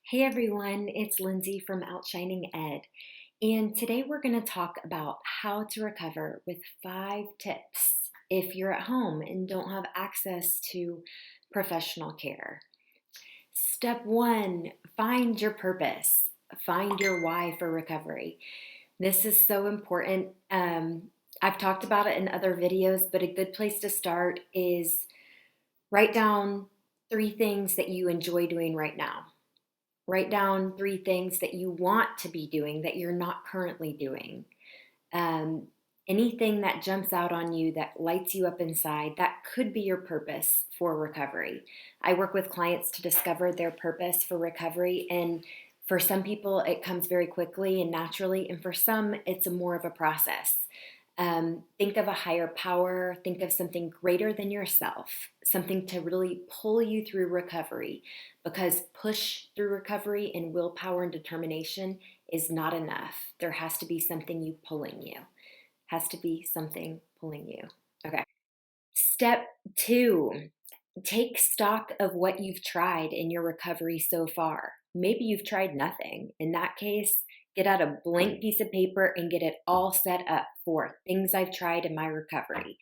Hey everyone, it's Lindsay from Outshining Ed, and today we're going to talk about how to recover with 5 tips if you're at home and don't have access to professional care. Step 1, find your purpose. Find your why for recovery. This is so important. I've talked about it in other videos, but a good place to start is write down 3 things that you enjoy doing right now. Write down 3 things that you want to be doing that you're not currently doing. Um, Anything that jumps out on you that lights you up inside, that could be your purpose for recovery. I work with clients to discover their purpose for recovery, and for some people, it comes very quickly and naturally, and for some, it's more of a process. Think of a higher power, think of something greater than yourself, something to really pull you through recovery, because push through recovery and willpower and determination is not enough. There has to be something you pulling you. Has to be something pulling you. Okay. Step 2, take stock of what you've tried in your recovery so far. Maybe you've tried nothing. In that case, get out a blank piece of paper and get it all set up for things I've tried in my recovery.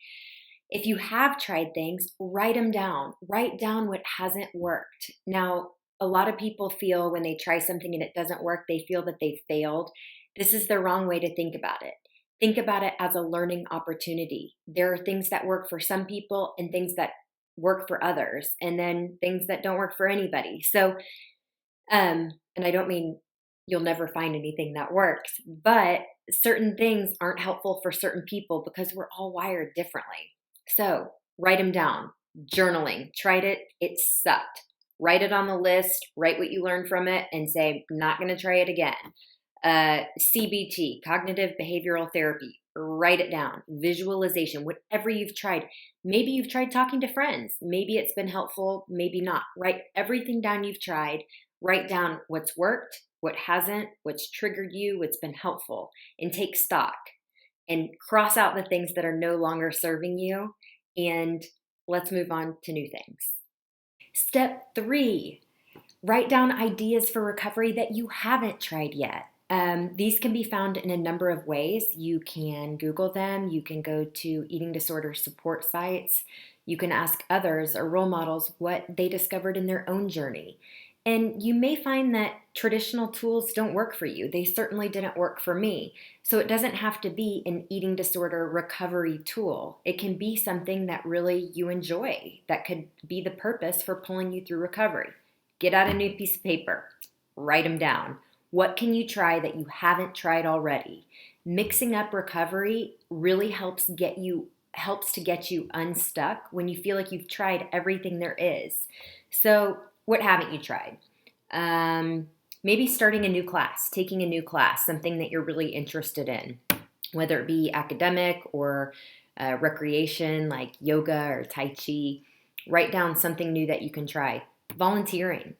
If you have tried things, write them down. Write down what hasn't worked. Now, a lot of people feel when they try something and it doesn't work, they feel that they failed. This is the wrong way to think about it. Think about it as a learning opportunity. There are things that work for some people and things that work for others, and then things that don't work for anybody. So, and I don't mean you'll never find anything that works, but certain things aren't helpful for certain people because we're all wired differently. So, write them down. Journaling. Tried it, it sucked. Write it on the list, write what you learned from it, and say, not going to try it again. CBT, cognitive behavioral therapy, write it down. Visualization, whatever you've tried. Maybe you've tried talking to friends. Maybe it's been helpful, maybe not. Write everything down you've tried. Write down what's worked, what hasn't, what's triggered you, what's been helpful, and take stock. And cross out the things that are no longer serving you. And let's move on to new things. Step 3, write down ideas for recovery that you haven't tried yet. These can be found in a number of ways. You can Google them. You can go to eating disorder support sites. You can ask others or role models what they discovered in their own journey. And you may find that traditional tools don't work for you. They certainly didn't work for me. So it doesn't have to be an eating disorder recovery tool. It can be something that really you enjoy, that could be the purpose for pulling you through recovery. Get out a new piece of paper, write them down. What can you try that you haven't tried already? Mixing up recovery really helps to get you unstuck when you feel like you've tried everything there is. So, what haven't you tried? Maybe starting a new class, taking a new class, something that you're really interested in, whether it be academic or recreation like yoga or Tai Chi. Write down something new that you can try. Volunteering,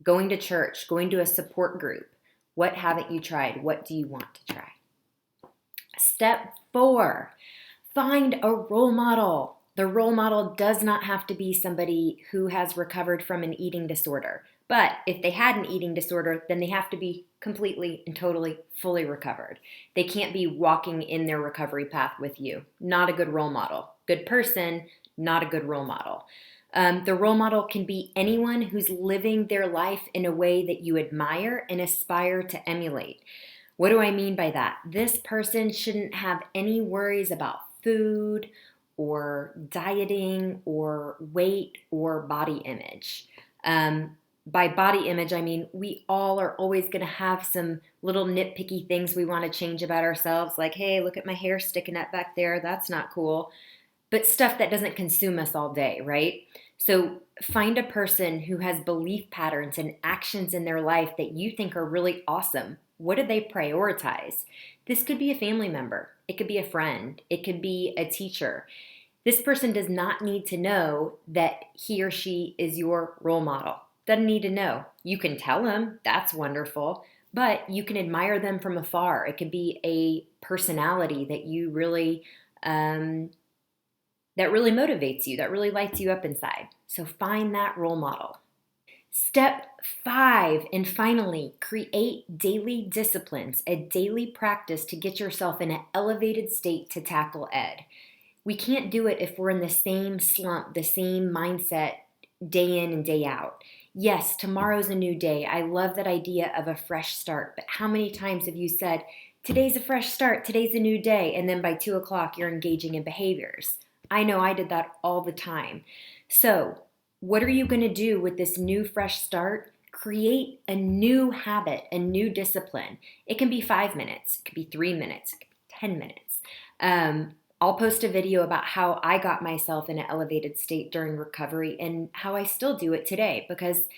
going to church, going to a support group. What haven't you tried? What do you want to try? Step 4, find a role model. The role model does not have to be somebody who has recovered from an eating disorder. But if they had an eating disorder, then they have to be completely and totally fully recovered. They can't be walking in their recovery path with you. Not a good role model. Good person, not a good role model. The role model can be anyone who's living their life in a way that you admire and aspire to emulate. What do I mean by that? This person shouldn't have any worries about food or dieting or weight or body image. By body image, I mean we all are always going to have some little nitpicky things we want to change about ourselves, like, hey, look at my hair sticking up back there. That's not cool. But stuff that doesn't consume us all day, right? So find a person who has belief patterns and actions in their life that you think are really awesome. What do they prioritize? This could be a family member. It could be a friend. It could be a teacher. This person does not need to know that he or she is your role model. Doesn't need to know. You can tell them, that's wonderful, but you can admire them from afar. It could be a personality that you really that really motivates you, that really lights you up inside. So find that role model. Step 5, and finally, create daily disciplines, a daily practice to get yourself in an elevated state to tackle ED. We can't do it if we're in the same slump, the same mindset day in and day out. Yes, tomorrow's a new day. I love that idea of a fresh start, but how many times have you said, today's a fresh start, today's a new day, and then by 2 o'clock you're engaging in behaviors? I know I did that all the time. So, what are you going to do with this new fresh start? Create a new habit, a new discipline. It can be 5 minutes, it could be 3 minutes, it could be 10 minutes. I'll post a video about how I got myself in an elevated state during recovery and how I still do it today because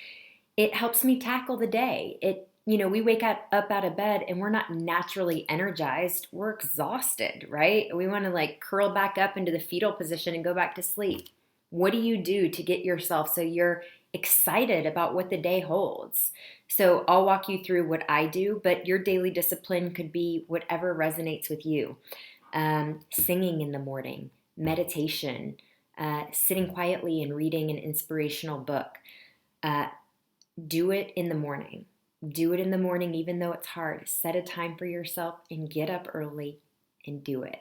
it helps me tackle the day. We wake up out of bed and we're not naturally energized. We're exhausted, right? We want to like curl back up into the fetal position and go back to sleep. What do you do to get yourself so you're excited about what the day holds? So I'll walk you through what I do, but your daily discipline could be whatever resonates with you. Singing in the morning, meditation, sitting quietly and reading an inspirational book. Do it in the morning. Do it in the morning, even though it's hard. Set a time for yourself and get up early and do it.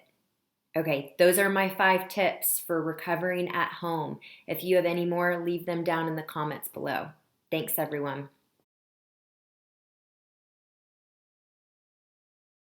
Okay, those are my 5 tips for recovering at home. If you have any more, leave them down in the comments below. Thanks, everyone.